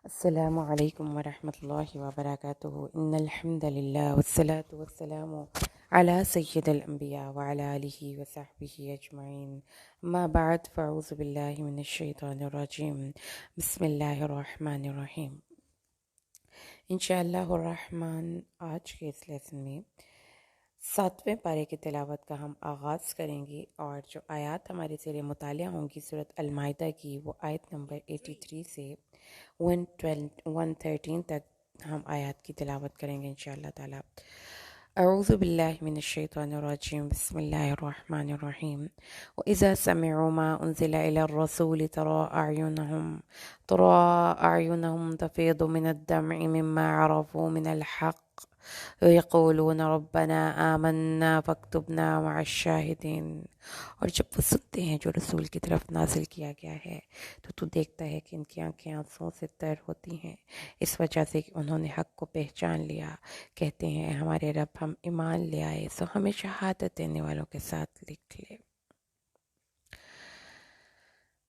السلام علیکم ورحمۃ اللہ وبرکاتہ ان الحمد للہ والصلاة والسلام علی سید الانبیاء وعلی آلہ وصحبہ اجمعین اما بعد فاعوذ باللہ من الشیطان الرجیم بسم اللہ الرحمن الرحیم۔ انشاءاللہ الرحمن آج کے اس لیسن میں 7ویں پارے کی تلاوت کا ہم آغاز کریں گے، اور جو آیات ہمارے زیر مطالعہ ہوں گی سورۃ المائدہ کی، وہ آیت نمبر 83 سے 113 تک ہم آیات کی تلاوت کریں گے انشاءاللہ تعالی۔ اعوذ باللہ من الشیطان الرجیم، بسم اللہ الرحمن الرحیم۔ وَإِذَا سَمِعُوا مَا أُنزِلَ إِلَى الرَّسُولِ تَرَىٰ أَعْيُنَهُمْ تَفِيضُ مِنَ الدَّمْعِ مِمَّا عَرَفُوا مِنَ الْحَقِّ يقولون ربنا آمنا فاکتبنا مع الشاہدین۔ اور جب وہ سنتے ہیں جو رسول کی طرف نازل کیا گیا ہے تو دیکھتا ہے کہ ان کی آنکھیں آنسوؤں سے تر ہوتی ہیں، اس وجہ سے کہ انہوں نے حق کو پہچان لیا۔ کہتے ہیں ہمارے رب ہم ایمان لے آئے، سو ہمیں شہادت دینے والوں کے ساتھ لکھ لے۔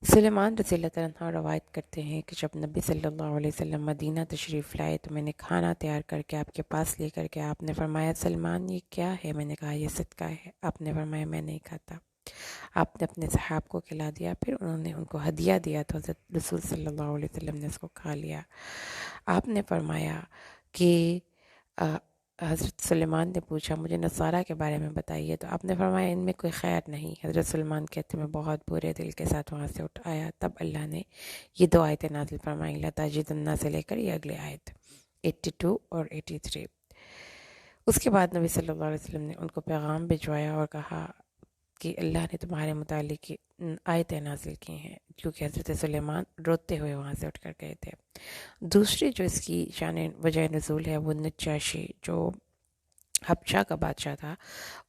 سلیمان رضی اللہ عنہ روایت کرتے ہیں کہ جب نبی صلی اللہ علیہ وسلم مدینہ تشریف لائے تو میں نے کھانا تیار کر کے آپ کے پاس لے کر کے آپ نے فرمایا سلمان یہ کیا ہے؟ میں نے کہا یہ صدقہ ہے۔ آپ نے فرمایا میں نہیں کھاتا۔ آپ نے اپنے صحاب کو کھلا دیا، پھر انہوں نے ان کو ہدیہ دیا تو حضرت رسول صلی اللہ علیہ وسلم نے اس کو کھا لیا۔ آپ نے فرمایا کہ حضرت سلیمان نے پوچھا مجھے نصارہ کے بارے میں بتائیے، تو آپ نے فرمایا ان میں کوئی خیر نہیں۔ حضرت سلیمان کہتے میں بہت برے دل کے ساتھ وہاں سے اٹھ آیا، تب اللہ نے یہ دو آیتیں نازل فرمائیں، لَتَجِدُنَّ سے لے کر یہ اگلے آیت 82 اور 83۔ اس کے بعد نبی صلی اللہ علیہ وسلم نے ان کو پیغام بھجوایا اور کہا کہ اللہ نے تمہارے متعلق آیتیں نازل کی ہیں، کیونکہ حضرت سلیمان روتے ہوئے وہاں سے اٹھ کر گئے تھے۔ دوسری جو اس کی شان وجہ نزول ہے وہ نجاشی جو حبشہ کا بادشاہ تھا،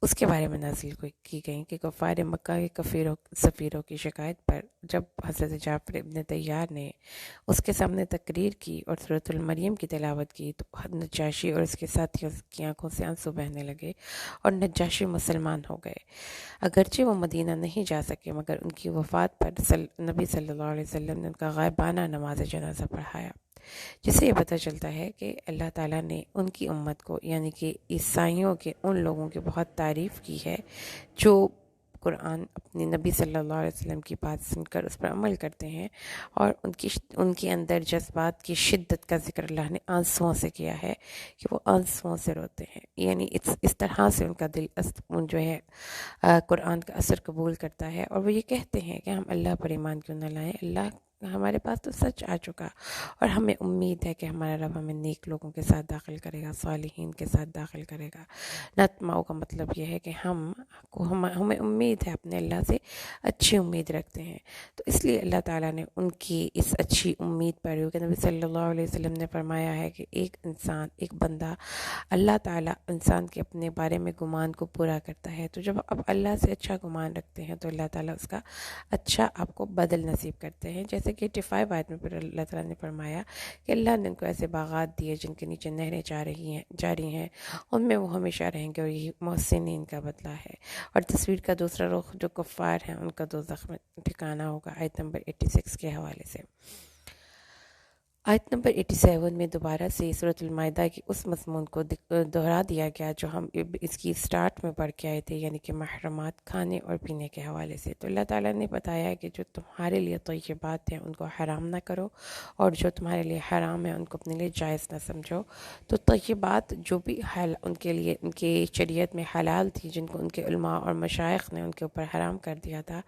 اس کے بارے میں نازل کی گئی کہ کفار مکہ کے سفیروں کی شکایت پر جب حضرت جعفر ابن طیار نے اس کے سامنے تقریر کی اور سورۃ المریم کی تلاوت کی تو نجاشی اور اس کے ساتھیوں کی آنکھوں سے آنسو بہنے لگے اور نجاشی مسلمان ہو گئے۔ اگرچہ وہ مدینہ نہیں جا سکے مگر ان کی وفات پر نبی صلی اللہ علیہ وسلم نے ان کا غائبانہ نماز جنازہ پڑھایا، جس سے یہ پتہ چلتا ہے کہ اللہ تعالیٰ نے ان کی امت کو یعنی کہ عیسائیوں کے ان لوگوں کی بہت تعریف کی ہے جو قرآن اپنے نبی صلی اللہ علیہ وسلم کی بات سن کر اس پر عمل کرتے ہیں، اور ان کے اندر جذبات کی شدت کا ذکر اللہ نے آنسوؤں سے کیا ہے کہ وہ آنسوؤں سے روتے ہیں، یعنی اس طرح سے ان کا دل جو ہے قرآن کا اثر قبول کرتا ہے، اور وہ یہ کہتے ہیں کہ ہم اللہ پر ایمان کیوں نہ لائیں، اللہ ہمارے پاس تو سچ آ چکا اور ہمیں امید ہے کہ ہمارا رب ہمیں نیک لوگوں کے ساتھ داخل کرے گا، صالحین کے ساتھ داخل کرے گا۔ نتماؤ کا مطلب یہ ہے کہ ہمیں امید ہے، اپنے اللہ سے اچھی امید رکھتے ہیں، تو اس لیے اللہ تعالیٰ نے ان کی اس اچھی امید پر، کہ نبی صلی اللہ علیہ وسلم نے فرمایا ہے کہ ایک بندہ اللہ تعالیٰ انسان کے اپنے بارے میں گمان کو پورا کرتا ہے، تو جب آپ اللہ سے اچھا گمان رکھتے ہیں تو اللہ تعالیٰ اس کا اچھا آپ کو بدل نصیب کرتے ہیں، جیسے کہ 85 آیت میں پھر اللہ تعالیٰ نے فرمایا کہ اللہ نے ان کو ایسے باغات دیے جن کے نیچے نہریں جاری ہیں، ان میں وہ ہمیشہ رہیں گے، اور یہی محسنین کا بدلہ ہے۔ اور تصویر کا دوسرا رخ جو کفار ہیں ان کا دوزخ میں ٹھکانہ ہوگا، آیت نمبر 86 کے حوالے سے۔ آیت نمبر 87 میں دوبارہ سے سورۃ المائدہ کی اس مضمون کو دہرا دیا گیا جو ہم اس کی سٹارٹ میں پڑھ کے آئے تھے، یعنی کہ محرمات کھانے اور پینے کے حوالے سے۔ تو اللہ تعالیٰ نے بتایا کہ جو تمہارے لیے طیبات ہیں ان کو حرام نہ کرو، اور جو تمہارے لیے حرام ہے ان کو اپنے لیے جائز نہ سمجھو۔ تو طیبات جو بھی ان کے لیے ان کی شریعت میں حلال تھی، جن کو ان کے علماء اور مشائخ نے ان کے اوپر حرام کر دیا تھا،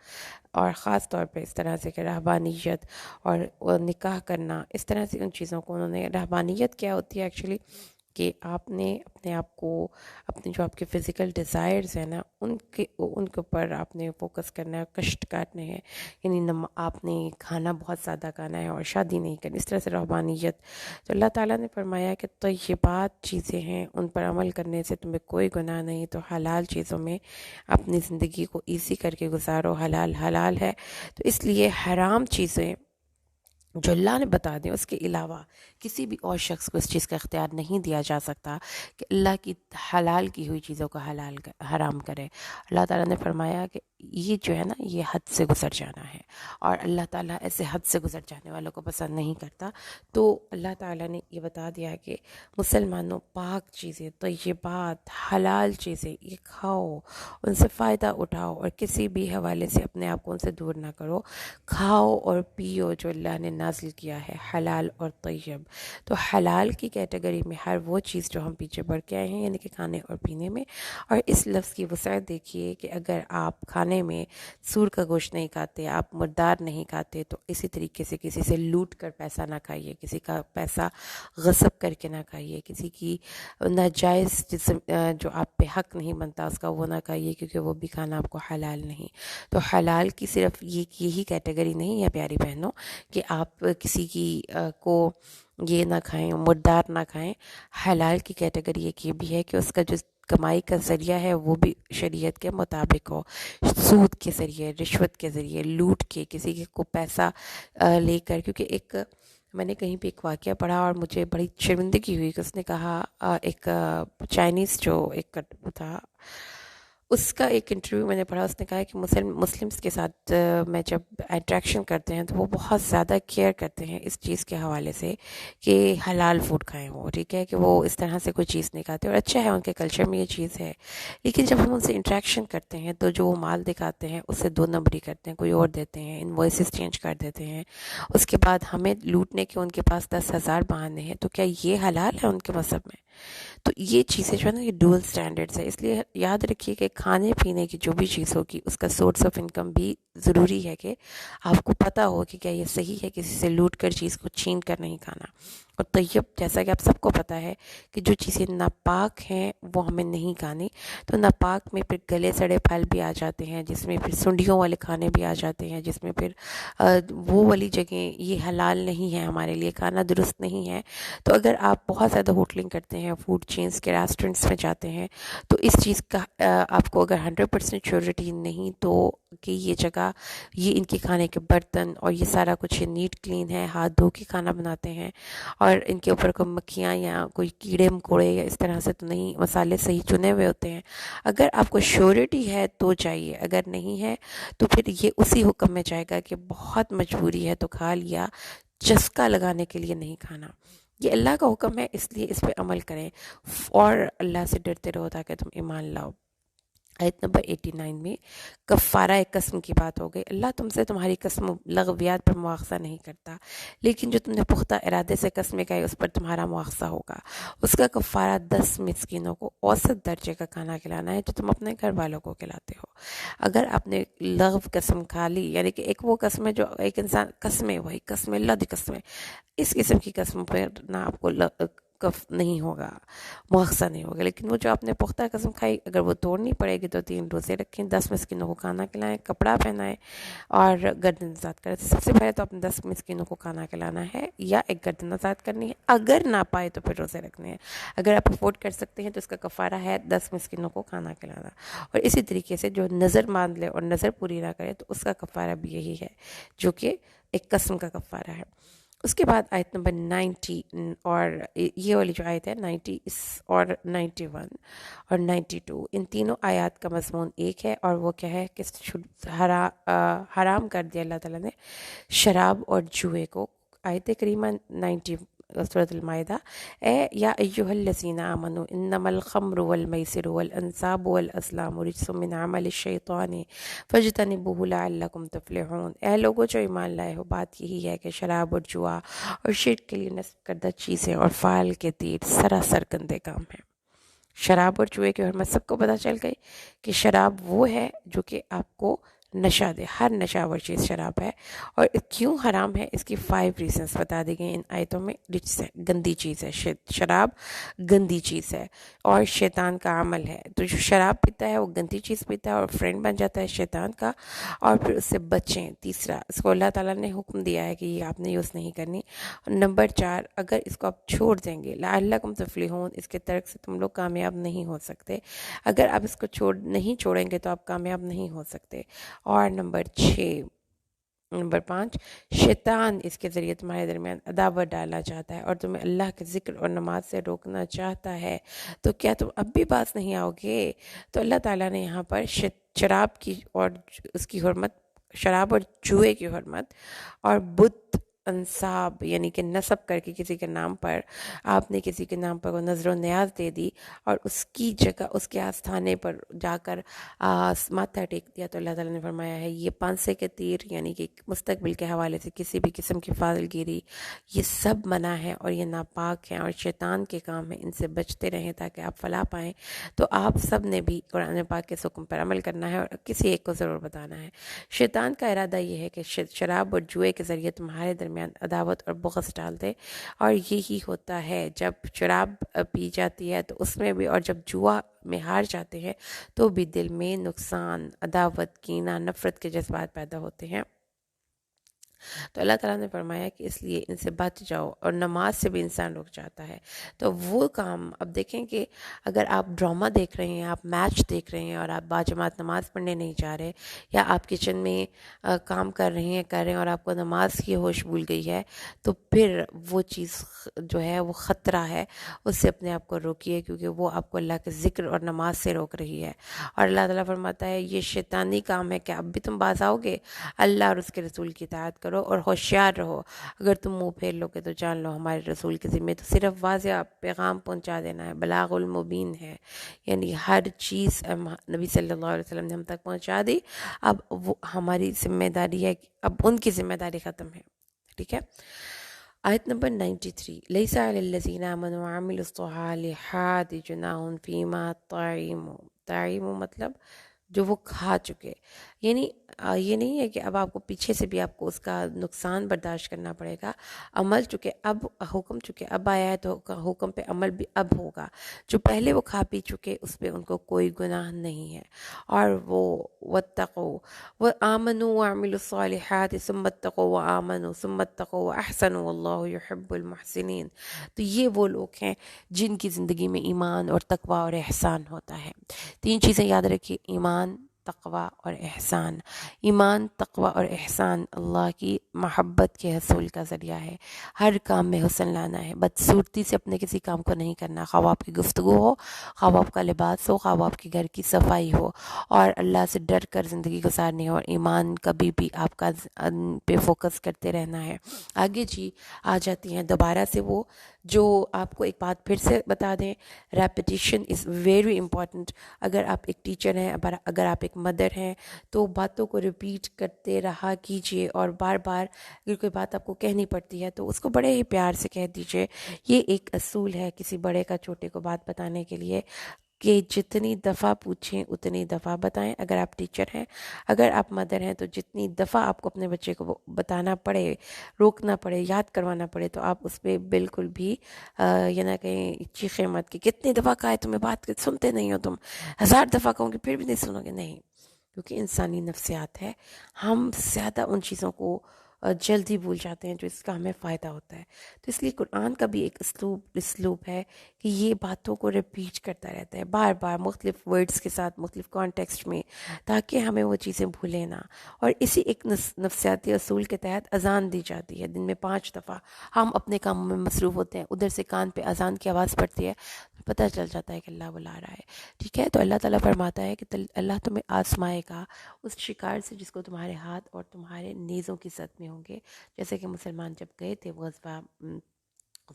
اور خاص طور پہ اس طرح سے کہ رہبانیت اور نکاح کرنا، اس طرح سے ان چیزوں کو انہوں نے، رہبانیت کیا ہوتی ہے ایکچولی کہ آپ نے اپنے آپ کو، اپنے جو آپ کے فزیکل ڈیزائرز ہیں نا ان کے اوپر آپ نے فوکس کرنا ہے، کشٹ کاٹنے ہیں، یعنی آپ نے کھانا بہت زیادہ کھانا ہے اور شادی نہیں کرنی، اس طرح سے رہبانیت۔ تو اللہ تعالیٰ نے فرمایا کہ طیبات چیزیں ہیں ان پر عمل کرنے سے تمہیں کوئی گناہ نہیں، تو حلال چیزوں میں اپنی زندگی کو ایزی کر کے گزارو، حلال ہے۔ تو اس لیے حرام چیزیں جو اللہ نے بتا دیں، اس کے علاوہ کسی بھی اور شخص کو اس چیز کا اختیار نہیں دیا جا سکتا کہ اللہ کی حلال کی ہوئی چیزوں کو حرام کرے۔ اللہ تعالیٰ نے فرمایا کہ یہ جو ہے نا، یہ حد سے گزر جانا ہے، اور اللہ تعالیٰ ایسے حد سے گزر جانے والوں کو پسند نہیں کرتا۔ تو اللہ تعالیٰ نے یہ بتا دیا کہ مسلمانوں، پاک چیزیں، طیبات، حلال چیزیں یہ کھاؤ، ان سے فائدہ اٹھاؤ، اور کسی بھی حوالے سے اپنے آپ کو ان سے دور نہ کرو۔ کھاؤ اور پیو جو اللہ نے نازل کیا ہے، حلال اور طیب۔ تو حلال کی کیٹیگری میں ہر وہ چیز جو ہم پیچھے بڑھ کے آئے ہیں، یعنی کہ کھانے اور پینے میں۔ اور اس لفظ کی وسعت دیکھیے کہ اگر آپ کھانے میں سور کا گوشت نہیں کھاتے، آپ مردار نہیں کھاتے، تو اسی طریقے سے کسی سے لوٹ کر پیسہ نہ کھائیے، کسی کا پیسہ غصب کر کے نہ کھائیے، کسی کی ناجائز جسم جو آپ پہ حق نہیں بنتا اس کا وہ نہ کھائیے، کیونکہ وہ بھی کھانا آپ کو حلال نہیں۔ تو حلال کی صرف یہی کیٹیگری نہیں ہے پیاری بہنوں کہ آپ کسی کی کو یہ نہ کھائیں، مردار نہ کھائیں۔ حلال کی کیٹیگری ایک یہ بھی ہے کہ اس کا جو کمائی کا ذریعہ ہے وہ بھی شریعت کے مطابق ہو، سود کے ذریعے، رشوت کے ذریعے، لوٹ کے، کسی کے کو پیسہ لے کر۔ کیونکہ ایک میں نے کہیں پہ ایک واقعہ پڑھا اور مجھے بڑی شرمندگی ہوئی کہ اس نے کہا ایک چائنیز جو ایک تھا، اس کا ایک انٹرویو میں نے پڑھا، اس نے کہا کہ مسلمس کے ساتھ میں جب انٹریکشن کرتے ہیں تو وہ بہت زیادہ کیئر کرتے ہیں اس چیز کے حوالے سے کہ حلال فوڈ کھائیں وہ، ٹھیک ہے، کہ وہ اس طرح سے کوئی چیز نہیں کھاتے، اور اچھا ہے ان کے کلچر میں یہ چیز ہے۔ لیکن جب ہم ان سے انٹریکشن کرتے ہیں تو جو وہ مال دکھاتے ہیں اس سے دو نمبری کرتے ہیں، کوئی اور دیتے ہیں، انوائسز چینج کر دیتے ہیں، اس کے بعد ہمیں لوٹنے کے ان کے پاس 10,000 بہانے ہیں۔ تو کیا یہ حلال ہے ان کے مذہب میں؟ تو یہ چیزیں جو ہے نا، یہ ڈول سٹینڈرڈز ہے۔ اس لیے یاد رکھیے کہ کھانے پینے کی جو بھی چیز ہوگی اس کا سورس آف انکم بھی ضروری ہے کہ آپ کو پتہ ہو کہ کیا یہ صحیح ہے، کسی سے لوٹ کر چیز کو چھین کر نہیں کھانا۔ اور طیب، جیسا کہ آپ سب کو پتہ ہے کہ جو چیزیں ناپاک ہیں وہ ہمیں نہیں کھانی۔ تو ناپاک میں پھر گلے سڑے پھل بھی آ جاتے ہیں، جس میں پھر سنڈیوں والے کھانے بھی آ جاتے ہیں، جس میں پھر وہ والی جگہیں یہ حلال نہیں ہے، ہمارے لیے کھانا درست نہیں ہے۔ تو اگر آپ بہت زیادہ ہوٹلنگ کرتے ہیں، فوڈ چینز کے ریسٹورنٹس میں جاتے ہیں، تو اس چیز کا آپ کو اگر 100% شیورٹی نہیں تو کہ یہ جگہ، یہ ان کے کھانے کے برتن اور یہ سارا کچھ نیٹ کلین ہے، ہاتھ دھو کے کھانا بناتے ہیں، اور ان کے اوپر کوئی مکھیاں یا کوئی کیڑے مکوڑے یا اس طرح سے تو نہیں، مسالے صحیح چنے ہوئے ہوتے ہیں۔ اگر آپ کو شیورٹی ہے تو جائیے، اگر نہیں ہے تو پھر یہ اسی حکم میں جائے گا کہ بہت مجبوری ہے تو کھا لیا، چسکا لگانے کے لیے نہیں کھانا۔ یہ اللہ کا حکم ہے، اس لیے اس پہ عمل کریں اور اللہ سے ڈرتے رہو تاکہ تم ایمان لاؤ۔ آیت نمبر 89 میں کفارہ قسم کی بات ہو گئی۔ اللہ تم سے تمہاری قسم لغویات پر مواخذہ نہیں کرتا، لیکن جو تم نے پختہ ارادے سے قسمیں کھائی اس پر تمہارا مواخذہ ہوگا۔ اس کا کفارہ 10 مسکینوں کو اوسط درجے کا کھانا کھلانا ہے جو تم اپنے گھر والوں کو کھلاتے ہو۔ اگر آپ نے لغو قسم کھا لی، یعنی کہ ایک وہ قسم ہے جو ایک انسان قسمیں، وہی قسمیں، لد قسمیں، اس قسم کی قسم پر نہ آپ کو کف نہیں ہوگا، مواخذہ نہیں ہوگا۔ لیکن وہ جو آپ نے پختہ قسم کھائی، اگر وہ توڑنی پڑے گی تو 3 روزے رکھیں، 10 مسکینوں کو کھانا کھلائیں، کپڑا پہنائیں اور گردن آزاد کریں۔ سب سے پہلے تو اپنے 10 مسکینوں کو کھانا کھلانا ہے یا ایک گردن آزاد کرنی ہے۔ اگر نہ پائے تو پھر روزے رکھنے ہیں۔ اگر آپ افورڈ کر سکتے ہیں تو اس کا کفارہ ہے 10 مسکینوں کو کھانا کھلانا۔ اور اسی طریقے سے جو نظر باندھ لے اور نظر پوری نہ کرے تو اس کا کفارہ بھی یہی ہے، جو کہ ایک قسم کا کفارہ ہے۔ اس کے بعد آیت نمبر 90 اور یہ والی جو آیت ہے 90 اور 91 اور 92، ان تینوں آیات کا مضمون ایک ہے، اور وہ کیا ہے کہ حرام کر دیا اللہ تعالیٰ نے شراب اور جوئے کو۔ آیت کریمہ 90 سورۃ المائدہ، اے یا ایھا الذین آمنوا انما الخمر والمیسر والانصاب والازلام رجس من عمل الشیطان فاجتنبوہ لعلکم تفلحون۔ اے لوگوں جو ایمان لائے ہو، بات یہی ہے کہ شراب اور جوا اور شرک کے لیے نصب کردہ چیزیں اور فال کے تیر سراسر گندے کام ہیں۔ شراب اور جوئے کی حرمت سب کو پتہ چل گئی کہ شراب وہ ہے جو کہ آپ کو نشہ دے، ہر نشہ آور چیز شراب ہے۔ اور کیوں حرام ہے اس کی 5 ریزنز بتا دی گئی ان آیتوں میں۔ رجس ہے، گندی چیز ہے، شراب گندی چیز ہے اور شیطان کا عمل ہے۔ تو جو شراب پیتا ہے وہ گندی چیز پیتا ہے اور فرینڈ بن جاتا ہے شیطان کا، اور پھر اس سے بچیں۔ تیسرا، اس کو اللہ تعالیٰ نے حکم دیا ہے کہ یہ آپ نے یوز نہیں کرنی۔ نمبر 4، اگر اس کو آپ چھوڑ دیں گے لعلکم تفلحون، اس کے ترک سے تم لوگ کامیاب نہیں ہو سکتے۔ اگر آپ اس کو نہیں چھوڑیں گے تو آپ کامیاب نہیں ہو سکتے۔ اور نمبر 6، نمبر 5، شیطان اس کے ذریعے تمہارے درمیان عداوت ڈالنا چاہتا ہے اور تمہیں اللہ کے ذکر اور نماز سے روکنا چاہتا ہے، تو کیا تم اب بھی باز نہیں آؤ گے؟ تو اللہ تعالیٰ نے یہاں پر شراب کی اور اس کی حرمت، شراب اور جوئے کی حرمت، اور بت انصاب یعنی کہ نصب کر کے کسی کے نام پر آپ نے کسی کے نام پر وہ نظر و نیاز دے دی اور اس کی جگہ اس کے آستانے پر جا کر ماتھا ٹیک دیا، تو اللہ تعالیٰ نے فرمایا ہے یہ پانسے کے تیر یعنی کہ مستقبل کے حوالے سے کسی بھی قسم کی فاضل گیری، یہ سب منع ہے اور یہ ناپاک ہیں اور شیطان کے کام ہیں، ان سے بچتے رہیں تاکہ آپ فلاح پائیں۔ تو آپ سب نے بھی قرآن پاک کے حکم پر عمل کرنا ہے اور کسی ایک کو ضرور بتانا ہے۔ شیطان کا ارادہ یہ ہے کہ شراب اور جوئے کے ذریعے تمہارے درمیان عداوت اور بغض ڈال دے، اور یہی ہوتا ہے جب شراب پی جاتی ہے تو اس میں بھی، اور جب جوا میں ہار جاتے ہیں تو بھی دل میں نقصان، عداوت، کینہ، نفرت کے جذبات پیدا ہوتے ہیں۔ تو اللہ تعالیٰ نے فرمایا کہ اس لیے ان سے بچ جاؤ، اور نماز سے بھی انسان رک جاتا ہے۔ تو وہ کام اب دیکھیں کہ اگر آپ ڈرامہ دیکھ رہے ہیں، آپ میچ دیکھ رہے ہیں اور آپ باجماعت نماز پڑھنے نہیں جا رہے، یا آپ کچن میں کام کر رہے ہیں اور آپ کو نماز کی ہوش بھول گئی ہے، تو پھر وہ چیز جو ہے وہ خطرہ ہے، اس سے اپنے آپ کو روکیے، کیونکہ وہ آپ کو اللہ کے ذکر اور نماز سے روک رہی ہے۔ اور اللہ تعالیٰ فرماتا ہے یہ شیطانی کام ہے کہ اب بھی تم باز آؤ گے؟ اللہ اور اس کے رسول کی اطاعت کرو اور ہوشیار رہو، اگر تم منہ پھیر لو گے تو جان لو ہمارے رسول کے ذمے تو صرف واضح پیغام پہنچا دینا ہے، بلاغ المبین ہے، یعنی ہر چیز نبی صلی اللہ علیہ وسلم نے ہم تک پہنچا دی، اب وہ ہماری ذمہ داری ہے، اب ان کی ذمہ داری ختم ہے۔ ٹھیک ہے، آیت نمبر 93، لیس علی الذین آمنوا وعملوا الصالحات جناح فیما طعموا مطلب جو وہ کھا چکے، یعنی یہ نہیں ہے کہ اب آپ کو پیچھے سے بھی آپ کو اس کا نقصان برداشت کرنا پڑے گا، عمل چکے اب حکم چکے اب آیا ہے تو حکم پہ عمل بھی اب ہوگا، جو پہلے وہ کھا پی چکے اس پہ ان کو کوئی گناہ نہیں ہے۔ اور وہ واتقوا وآمنوا وعملوا الصالحات ثم اتقوا وآمنوا ثم اتقوا واحسنوا واللہ يحب المحسنین، تو یہ وہ لوگ ہیں جن کی زندگی میں ایمان اور تقوی اور احسان ہوتا ہے۔ تین چیزیں یاد رکھیے، ایمان، تقوی اور احسان۔ ایمان، تقوی اور احسان اللہ کی محبت کے حصول کا ذریعہ ہے۔ ہر کام میں حسن لانا ہے، بدصورتی سے اپنے کسی کام کو نہیں کرنا، خواہ آپ کی گفتگو ہو، خواہ آپ کا لباس ہو، خواہ آپ کے گھر کی صفائی ہو، اور اللہ سے ڈر کر زندگی گزارنی ہو، اور ایمان کبھی بھی آپ کا پہ فوکس کرتے رہنا ہے۔ آگے جی آ جاتی ہیں دوبارہ سے وہ جو آپ کو ایک بات پھر سے بتا دیں، ریپیٹیشن از ویری امپورٹنٹ۔ اگر آپ ایک ٹیچر ہیں، اگر آپ ایک مدر ہیں، تو باتوں کو ریپیٹ کرتے رہا کیجئے، اور بار بار اگر کوئی بات آپ کو کہنی پڑتی ہے تو اس کو بڑے ہی پیار سے کہہ دیجئے۔ یہ ایک اصول ہے کسی بڑے کا چھوٹے کو بات بتانے کے لیے، کہ جتنی دفعہ پوچھیں اتنی دفعہ بتائیں۔ اگر آپ ٹیچر ہیں، اگر آپ مدر ہیں، تو جتنی دفعہ آپ کو اپنے بچے کو بتانا پڑے، روکنا پڑے، یاد کروانا پڑے، تو آپ اس پہ بالکل بھی یہ نہ کہیں چیخیں مت کہ کتنی دفعہ کہا ہے تمہیں بات سنتے نہیں ہو تم، 1000 دفعہ کہوں گے پھر بھی نہیں سنو گے، نہیں، کیونکہ انسانی نفسیات ہے، ہم زیادہ ان چیزوں کو جلدی بھول جاتے ہیں جو اس کا ہمیں فائدہ ہوتا ہے۔ تو اس لیے قرآن کا بھی ایک اسلوب ہے کہ یہ باتوں کو ریپیٹ کرتا رہتا ہے بار بار مختلف ورڈز کے ساتھ، مختلف کانٹیکسٹ میں، تاکہ ہمیں وہ چیزیں بھولیں نہ۔ اور اسی ایک نفسیاتی اصول کے تحت اذان دی جاتی ہے دن میں 5 دفعہ۔ ہم اپنے کاموں میں مصروف ہوتے ہیں، ادھر سے کان پہ اذان کی آواز پڑتی ہے، پتہ چل جاتا ہے کہ اللہ بلا رہا ہے۔ ٹھیک ہے، تو اللہ تعالیٰ فرماتا ہے کہ اللہ تمہیں آزمائے گا اس شکار سے جس کو تمہارے ہاتھ اور تمہارے نیزوں کی زد میں ہوں گے۔ جیسے کہ مسلمان جب گئے تھے غزوہ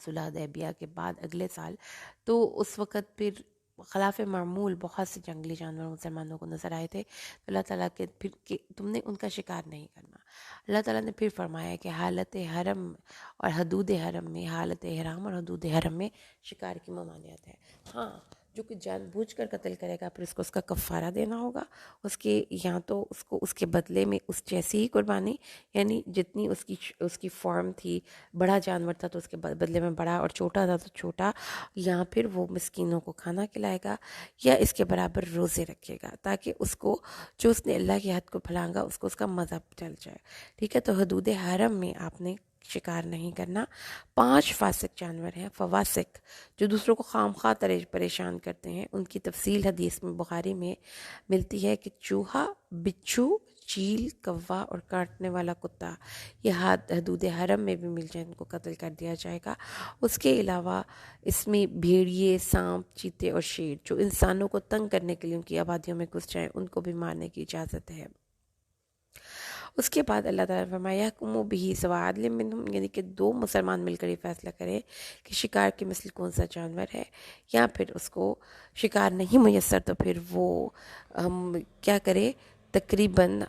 صلح حدیبیہ کے بعد اگلے سال، تو اس وقت پھر خلاف معمول بہت سے جنگلی جانور مسلمانوں کو نظر آئے تھے، تو اللہ تعالیٰ کے پھر کہ تم نے ان کا شکار نہیں کرنا۔ اللہ تعالیٰ نے پھر فرمایا کہ حالت حرم اور حدود حرم میں، حالت احرام اور حدود حرم میں شکار کی ممانعت ہے۔ ہاں، جو کہ جان بوجھ کر قتل کرے گا پھر اس کا کفارہ دینا ہوگا، اس کے یا تو اس کے بدلے میں اس جیسی ہی قربانی، یعنی جتنی اس کی فارم تھی، بڑا جانور تھا تو اس کے بدلے میں بڑا، اور چھوٹا تھا تو چھوٹا، یا پھر وہ مسکینوں کو کھانا کھلائے گا، یا اس کے برابر روزے رکھے گا، تاکہ اس کو جو اس نے اللہ کی حد کو پھلانگا اس کو اس کا مزہ چل جائے۔ ٹھیک ہے، تو حدود حرم میں آپ نے شکار نہیں کرنا۔ 5 فاسق جانور ہیں، فواسق، جو دوسروں کو خام خواہ پریشان کرتے ہیں، ان کی تفصیل حدیث میں بخاری میں ملتی ہے کہ چوہا، بچھو، چیل، کوا اور کاٹنے والا کتا یہ حدود حرم میں بھی مل جائیں ان کو قتل کر دیا جائے گا۔ اس کے علاوہ اس میں بھیڑیے، سانپ، چیتے اور شیر جو انسانوں کو تنگ کرنے کے لیے ان کی آبادیوں میں گھس جائیں ان کو بھی مارنے کی اجازت ہے۔ اس کے بعد اللہ تعالیٰ نے فرمایا یحکم بہ ذوی عدل منہم، یعنی کہ دو مسلمان مل کر یہ فیصلہ کریں کہ شکار کی مثل کون سا جانور ہے، یا پھر اس کو شکار نہیں میسر تو پھر وہ کیا کرے، تقریباً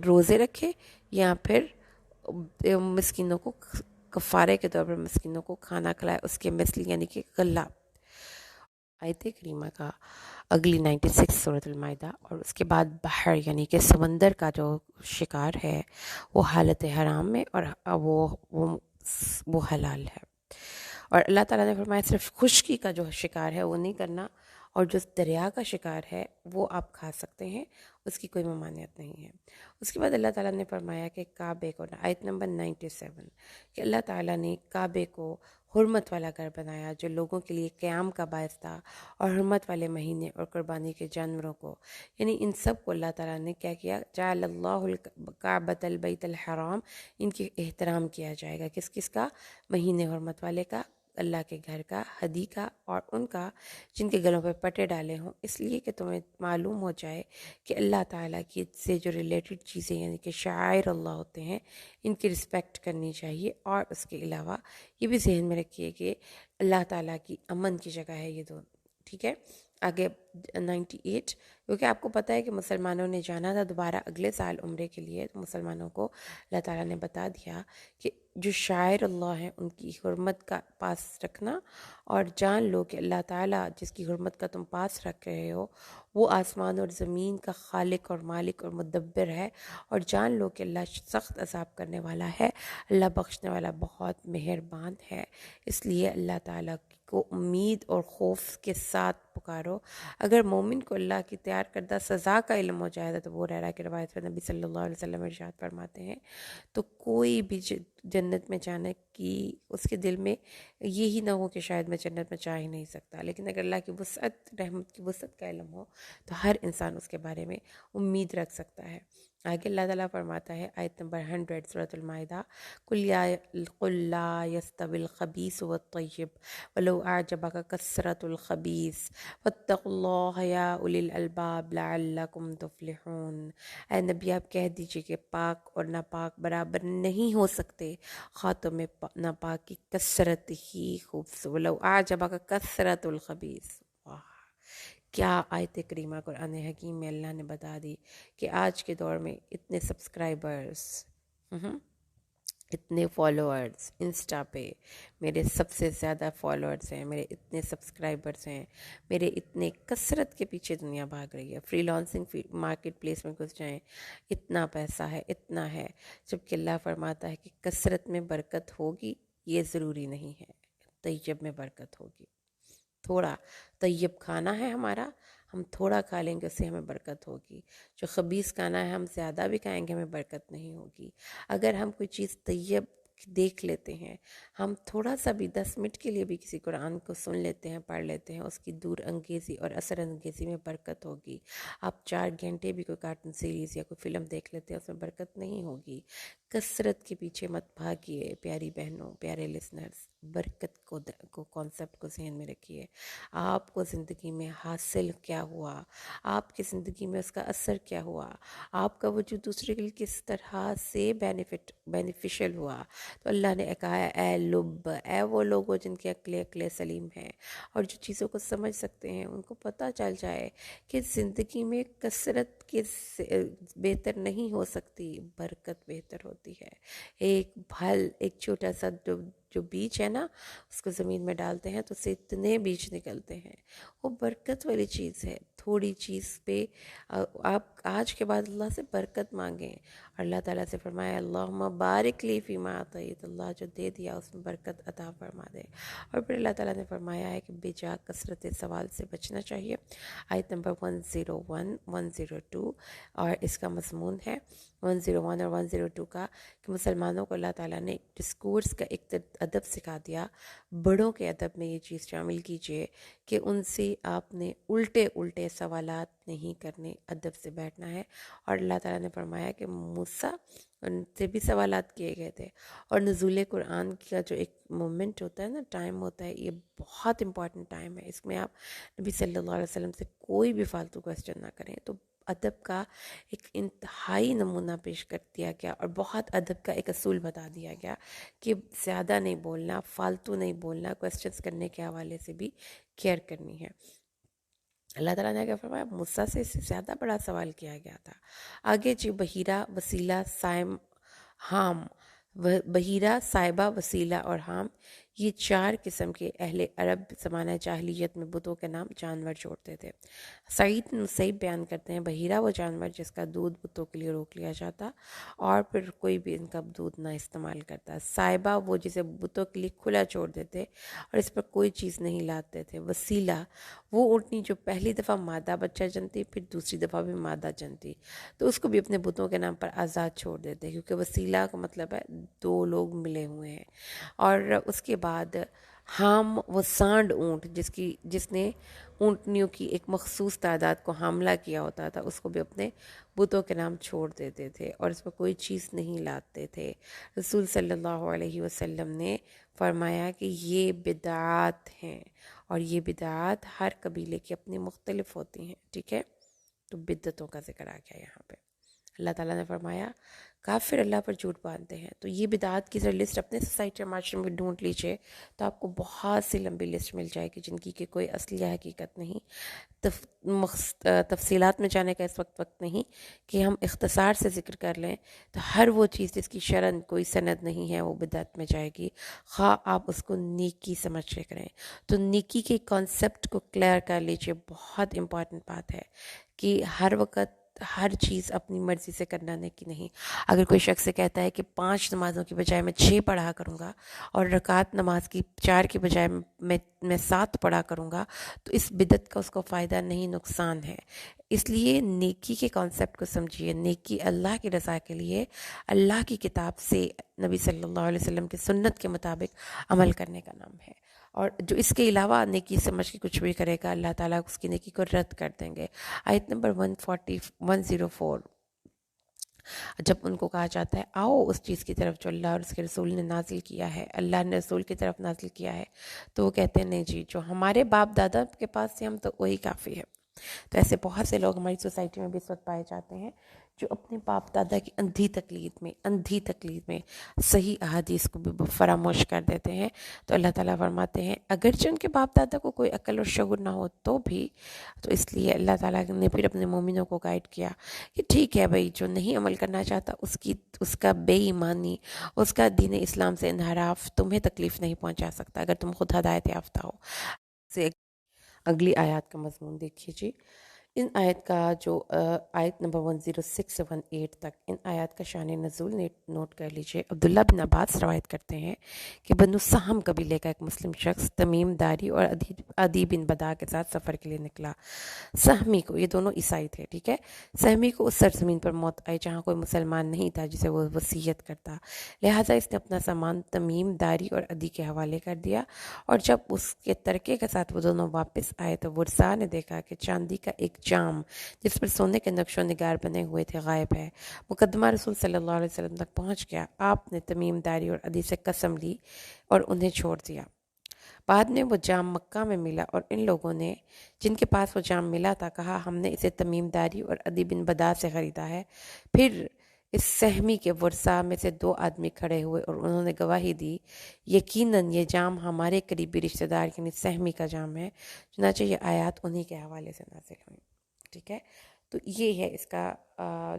روزے رکھے یا پھر مسکینوں کو کفارے کے طور پر مسکینوں کو کھانا کھلائے اس کے مثل، یعنی کہ غلہ۔ آیت کریمہ کا اگلی 96 سورۃ المائدہ، اور اس کے بعد بحر یعنی کہ سمندر کا جو شکار ہے وہ حالت حرام میں اور وہ حلال ہے۔ اور اللہ تعالیٰ نے فرمایا صرف خشکی کا جو شکار ہے وہ نہیں کرنا، اور جو دریا کا شکار ہے وہ آپ کھا سکتے ہیں، اس کی کوئی ممانعت نہیں ہے۔ اس کے بعد اللہ تعالیٰ نے فرمایا کہ کعبے کو، آیت نمبر 97، کہ اللہ تعالیٰ نے کعبے کو حرمت والا گھر بنایا جو لوگوں کے لیے قیام کا باعث تھا، اور حرمت والے مہینے اور قربانی کے جانوروں کو، یعنی ان سب کو اللہ تعالیٰ نے کیا کیا، جعل اللہ الکعبۃ البیت الحرام، ان کی احترام کیا جائے گا، کس کس کا، مہینے حرمت والے کا، اللہ کے گھر کا، حدی کا، اور ان کا جن کے گلوں پہ پٹے ڈالے ہوں، اس لیے کہ تمہیں معلوم ہو جائے کہ اللہ تعالیٰ کی سے جو ریلیٹڈ چیزیں یعنی کہ شعائر اللہ ہوتے ہیں ان کی رسپیکٹ کرنی چاہیے، اور اس کے علاوہ یہ بھی ذہن میں رکھیے کہ اللہ تعالیٰ کی امن کی جگہ ہے یہ دونوں، ٹھیک ہے۔ آگے 98، کیونکہ آپ کو پتہ ہے کہ مسلمانوں نے جانا تھا دوبارہ اگلے سال عمرے کے لیے، تو مسلمانوں کو اللہ تعالیٰ نے بتا دیا کہ جو شاعر اللہ ہیں ان کی حرمت کا پاس رکھنا، اور جان لو کہ اللہ تعالیٰ جس کی حرمت کا تم پاس رکھ رہے ہو وہ آسمان اور زمین کا خالق اور مالک اور مدبر ہے، اور جان لو کہ اللہ سخت عذاب کرنے والا ہے، اللہ بخشنے والا بہت مہربان ہے۔ اس لیے اللہ تعالیٰ کو امید اور خوف کے ساتھ پکارو۔ اگر مومن کو اللہ کی تیار کردہ سزا کا علم ہو جائے تو وہ رہ کی روایت میں نبی صلی اللہ علیہ وسلم ارشاد فرماتے ہیں تو کوئی بھی جنت میں جانے کی اس کے دل میں یہی نہ ہو کہ شاید میں جنت میں جا ہی نہیں سکتا، لیکن اگر اللہ کی وسعت، رحمت کی وسعت کا علم ہو تو ہر انسان اس کے بارے میں امید رکھ سکتا ہے۔ آگے اللہ تعالیٰ فرماتا ہے آیت نمبر 100 سورۃ المائدہ، قل لا يستوي الخبيث والطيب ولو أعجبك كثرة الخبيث واتقوا الله يا أولي الألباب لعلكم تفلحون۔ اے نبی آپ کہہ دیجئے کہ پاک اور ناپاک برابر نہیں ہو سکتے، خاتم میں ناپاک کی کثرت ہی خوبصورت، ولو أعجبك كثرة الخبيث۔ کیا آیت کریمہ قرآن حکیم میں اللہ نے بتا دی کہ آج کے دور میں اتنے سبسکرائبرز، اتنے فالوورز، انسٹا پہ میرے سب سے زیادہ فالوورز ہیں، میرے اتنے سبسکرائبرز ہیں، میرے اتنے کثرت کے پیچھے دنیا بھاگ رہی ہے، فری لانسنگ مارکیٹ پلیس میں گھس جائیں، اتنا پیسہ ہے، اتنا ہے، جبکہ اللہ فرماتا ہے کہ کثرت میں برکت ہوگی، یہ ضروری نہیں ہے، طیب میں برکت ہوگی۔ تھوڑا طیب کھانا ہے ہمارا، ہم تھوڑا کھا لیں گے اس سے ہمیں برکت ہوگی، جو خبیث کھانا ہے ہم زیادہ بھی کھائیں گے ہمیں برکت نہیں ہوگی۔ اگر ہم کوئی چیز طیب دیکھ لیتے ہیں، ہم تھوڑا سا بھی 10 منٹ کے لیے بھی کسی قرآن کو سن لیتے ہیں، پڑھ لیتے ہیں، اس کی دور انگیزی اور اثر انگیزی میں برکت ہوگی۔ آپ 4 گھنٹے بھی کوئی کارٹون سیریز یا کوئی فلم دیکھ لیتے ہیں، اس میں برکت نہیں ہوگی۔ کثرت کے پیچھے مت بھاگیے پیاری بہنوں، پیارے لسنرز، برکت کو کانسیپٹ کو ذہن میں رکھیے۔ آپ کو زندگی میں حاصل کیا ہوا، آپ کی زندگی میں اس کا اثر کیا ہوا، آپ کا وجود دوسرے کے لیے کس طرح سے بینیفیشل ہوا، تو اللہ نے کہا ہے اے لب، اے وہ لوگوں جن کے عقلیں سلیم ہیں اور جو چیزوں کو سمجھ سکتے ہیں، ان کو پتہ چل جائے کہ زندگی میں کثرت کے بہتر نہیں ہو سکتی، برکت بہتر ہوتی ہے۔ ایک پھل، ایک چھوٹا سا جو بیج ہے نا، اس کو زمین میں ڈالتے ہیں تو اس سے اتنے بیج نکلتے ہیں، وہ برکت والی چیز ہے۔ تھوڑی چیز پہ آپ آج کے بعد اللہ سے برکت مانگیں، اور اللہ تعالیٰ سے فرمایا اللہم بارک لی فیما اعطیت، اللہ جو دے دیا اس میں برکت عطا فرما دے۔ اور پھر اللہ تعالیٰ نے فرمایا ہے کہ بجا کثرت سوال سے بچنا چاہیے، آیت نمبر 101 102، اور اس کا مضمون ہے 101 اور 102 کا کہ مسلمانوں کو اللہ تعالیٰ نے ڈسکورس کا ادب سکھا دیا، بڑوں کے ادب میں یہ چیز شامل کیجئے کہ ان سے آپ نے الٹے سوالات نہیں کرنے، ادب سے بیٹھنا ہے۔ اور اللہ تعالیٰ نے فرمایا کہ موسیٰ ان سے بھی سوالات کیے گئے تھے۔ اور نزول قرآن کا جو ایک مومنٹ ہوتا ہے نا، ٹائم ہوتا ہے، یہ بہت امپورٹنٹ ٹائم ہے۔ اس میں آپ نبی صلی اللہ علیہ وسلم سے کوئی بھی فالتو کوسچن نہ کریں۔ تو ادب کا ایک انتہائی نمونہ پیش کر دیا گیا، اور بہت ادب کا ایک اصول بتا دیا گیا کہ زیادہ نہیں بولنا، فالتو نہیں بولنا، کوسچنس کرنے کے حوالے سے بھی کیئر کرنی ہے۔ اللہ تعالیٰ نے کیا فرمایا؟ موسیٰ سے اس سے زیادہ بڑا سوال کیا گیا تھا۔ آگے جی، بحیرہ، وسیلہ، سائم، حام۔ بحیرہ، صائبہ، وسیلہ اور حام، یہ 4 قسم کے اہل عرب زمانہ جاہلیت میں بتوں کے نام جانور چھوڑتے تھے۔ سعید بن مسیب بیان کرتے ہیں، بحیرہ وہ جانور جس کا دودھ بتوں کے لیے روک لیا جاتا اور پھر کوئی بھی ان کا دودھ نہ استعمال کرتا۔ صائبہ وہ جسے بتوں کے لیے کھلا چھوڑ دیتے اور اس پر کوئی چیز نہیں لاتے تھے۔ وسیلہ وہ اونٹنی جو پہلی دفعہ مادہ بچہ جنتی، پھر دوسری دفعہ بھی مادہ جنتی، تو اس کو بھی اپنے بتوں کے نام پر آزاد چھوڑ دیتے، کیونکہ وسیلہ کا مطلب ہے 2 لوگ ملے ہوئے ہیں۔ اور اس کے بعد حام وہ سانڈ اونٹ جس نے اونٹنیوں کی ایک مخصوص تعداد کو حاملہ کیا ہوتا تھا، اس کو بھی اپنے بتوں کے نام چھوڑ دیتے تھے اور اس پر کوئی چیز نہیں لاتے تھے۔ رسول صلی اللہ علیہ وسلم نے فرمایا کہ یہ بدعات ہیں، اور یہ بدعات ہر قبیلے کی اپنی مختلف ہوتی ہیں، ٹھیک ہے؟ تو بدعتوں کا ذکر آ گیا یہاں پہ۔ اللہ تعالیٰ نے فرمایا کافر اللہ پر جھوٹ باندھتے ہیں۔ تو یہ بدعات کی ذرا لسٹ اپنے سوسائٹی اور معاشرے میں ڈھونڈ لیجئے، تو آپ کو بہت سی لمبی لسٹ مل جائے گی جن کی کہ کوئی اصلی حقیقت نہیں۔ تفصیلات میں جانے کا اس وقت نہیں کہ ہم اختصار سے ذکر کر لیں، تو ہر وہ چیز جس کی شرعاً کوئی سند نہیں ہے وہ بدعت میں جائے گی، خواہ آپ اس کو نیکی سمجھ کے کریں۔ تو نیکی کے کانسیپٹ کو کلیئر کر لیجئے، بہت امپورٹنٹ بات ہے کہ ہر وقت ہر چیز اپنی مرضی سے کرنا نیکی نہیں۔ اگر کوئی شخص سے کہتا ہے کہ 5 نمازوں کی بجائے میں 6 پڑھا کروں گا، اور رکعت نماز کی 4 کی بجائے میں 7 پڑھا کروں گا، تو اس بدعت کا اس کو فائدہ نہیں، نقصان ہے۔ اس لیے نیکی کے کانسیپٹ کو سمجھیے۔ نیکی اللہ کی رضا کے لیے اللہ کی کتاب سے، نبی صلی اللہ علیہ وسلم کی سنت کے مطابق عمل کرنے کا نام ہے۔ اور جو اس کے علاوہ نیکی سمجھ کے کچھ بھی کرے گا، اللہ تعالیٰ اس کی نیکی کو رد کر دیں گے۔ آیت نمبر 104، جب ان کو کہا جاتا ہے آؤ اس چیز کی طرف جو اللہ اور اس کے رسول نے نازل کیا ہے، اللہ نے رسول کی طرف نازل کیا ہے، تو وہ کہتے ہیں نہیں جی، جو ہمارے باپ دادا کے پاس سے ہم تو وہی کافی ہے۔ تو ایسے بہت سے لوگ ہماری سوسائٹی میں بھی اس وقت پائے جاتے ہیں جو اپنے باپ دادا کی اندھی تقلید میں صحیح احادیث کو بھی فراموش کر دیتے ہیں۔ تو اللہ تعالیٰ فرماتے ہیں اگرچہ ان کے باپ دادا کو کوئی عقل اور شعور نہ ہو تو بھی، تو اس لیے اللہ تعالیٰ نے پھر اپنے مومنوں کو گائیڈ کیا کہ ٹھیک ہے بھائی، جو نہیں عمل کرنا چاہتا اس کا بے ایمانی، اس کا دین اسلام سے انحراف تمہیں تکلیف نہیں پہنچا سکتا اگر تم خود ہدایت یافتہ ہو۔ سے اگلی آیات کا مضمون دیکھیے جی۔ ان آیت کا جو آیت نمبر 106 سے 18 تک، ان آیات کا شان نزول نوٹ کر لیجئے۔ عبداللہ بن عباس روایت کرتے ہیں کہ بنو سہم قبیلے کا ایک مسلم شخص تمیم داری اور عدی بن بدا کے ساتھ سفر کے لیے نکلا۔ سہمی کو، یہ دونوں عیسائی تھے، ٹھیک ہے، سہمی کو اس سرزمین پر موت آئی جہاں کوئی مسلمان نہیں تھا جسے وہ وصیت کرتا، لہٰذا اس نے اپنا سامان تمیم داری اور عدی کے حوالے کر دیا، اور جب اس کے ترکے کے ساتھ وہ دونوں واپس آئے تو ورثاء نے دیکھا کہ چاندی کا ایک جام جس پر سونے کے نقش و نگار بنے ہوئے تھے غائب ہے۔ مقدمہ رسول صلی اللہ علیہ وسلم تک پہنچ گیا۔ آپ نے تمیم داری اور عدی سے قسم لی اور انہیں چھوڑ دیا۔ بعد میں وہ جام مکہ میں ملا اور ان لوگوں نے جن کے پاس وہ جام ملا تھا کہا ہم نے اسے تمیم داری اور عدی بن بدا سے خریدا ہے۔ پھر اس سہمی کے ورثاء میں سے 2 آدمی کھڑے ہوئے اور انہوں نے گواہی دی یقیناً یہ جام ہمارے قریبی رشتہ دار یعنی سہمی کا جام ہے۔ چنانچہ یہ آیات انہی کے حوالے سے نازل ہوئی، ٹھیک ہے۔ تو یہ ہے اس کا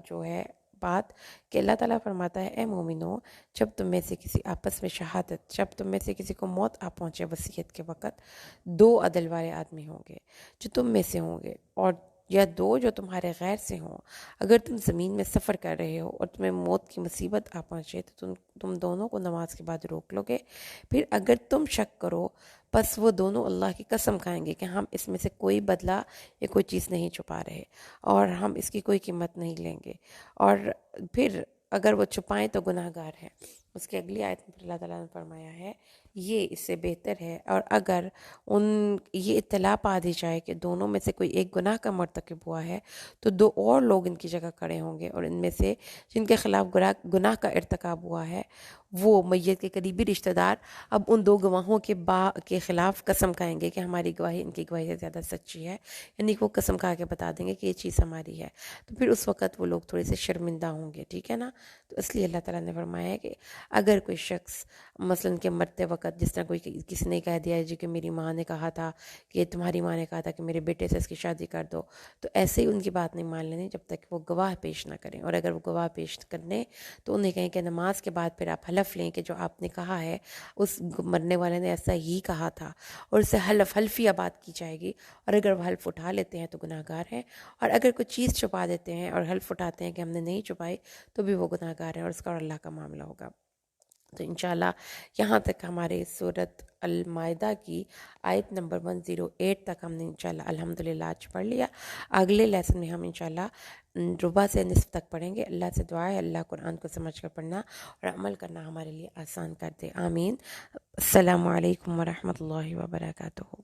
جو ہے بات کہ اللہ تعالیٰ فرماتا ہے اے مومنو، جب تم میں سے کسی آپس میں شہادت، جب تم میں سے کسی کو موت آ پہنچے وصیت کے وقت، 2 عدل والے آدمی ہوں گے جو تم میں سے ہوں گے، اور یا 2 جو تمہارے غیر سے ہوں۔ اگر تم زمین میں سفر کر رہے ہو اور تمہیں موت کی مصیبت آ پہنچے تو تم دونوں کو نماز کے بعد روک لو گے۔ پھر اگر تم شک کرو بس وہ دونوں اللہ کی قسم کھائیں گے کہ ہم اس میں سے کوئی بدلہ یا کوئی چیز نہیں چھپا رہے اور ہم اس کی کوئی قیمت نہیں لیں گے، اور پھر اگر وہ چھپائیں تو گناہ گار ہیں۔ اس کی اگلی آیت میں اللہ تعالیٰ نے فرمایا ہے یہ اس سے بہتر ہے، اور اگر یہ اطلاع پا دی جائے کہ دونوں میں سے کوئی ایک گناہ کا مرتکب ہوا ہے تو دو اور لوگ ان کی جگہ کھڑے ہوں گے، اور ان میں سے جن کے خلاف گناہ کا ارتکاب ہوا ہے وہ میت کے قریبی رشتہ دار اب ان دو گواہوں کے خلاف قسم کھائیں گے کہ ہماری گواہی ان کی گواہی سے زیادہ سچی ہے، یعنی کہ وہ قسم کھا کے بتا دیں گے کہ یہ چیز ہماری ہے، تو پھر اس وقت وہ لوگ تھوڑے سے شرمندہ ہوں گے، ٹھیک ہے نا؟ تو اس لیے اللہ تعالیٰ نے فرمایا ہے کہ اگر کوئی شخص مثلاً کہ مرتے وقت جس طرح کسی نے کہہ دیا جی کہ میری ماں نے کہا تھا کہ تمہاری ماں نے کہا تھا کہ میرے بیٹے سے اس کی شادی کر دو، تو ایسے ہی ان کی بات نہیں مان لینی جب تک وہ گواہ پیش نہ کریں، اور اگر وہ گواہ پیش کرنے تو انہیں کہیں کہ نماز کے بعد پھر آپ حلف لیں کہ جو آپ نے کہا ہے اس مرنے والے نے ایسا ہی کہا تھا، اور اسے حلفیہ بات کی جائے گی، اور اگر وہ حلف اٹھا لیتے ہیں تو گناہ گار ہیں، اور اگر کوئی چیز چھپا دیتے ہیں اور حلف اٹھاتے ہیں کہ ہم نے نہیں چھپائی تو بھی وہ گناہ گار ہیں، اور اس کا اور اللہ کا معاملہ ہوگا۔ تو انشاءاللہ یہاں تک ہمارے سورۃ المائدہ کی آیت نمبر 108 تک ہم نے انشاءاللہ الحمدللہ آج پڑھ لیا۔ اگلے لیسن میں ہم انشاءاللہ ربع سے نصف تک پڑھیں گے۔ اللہ سے دعا ہے اللہ قرآن کو سمجھ کر پڑھنا اور عمل کرنا ہمارے لیے آسان کر دے، آمین۔ السلام علیکم ورحمۃ اللہ وبرکاتہ۔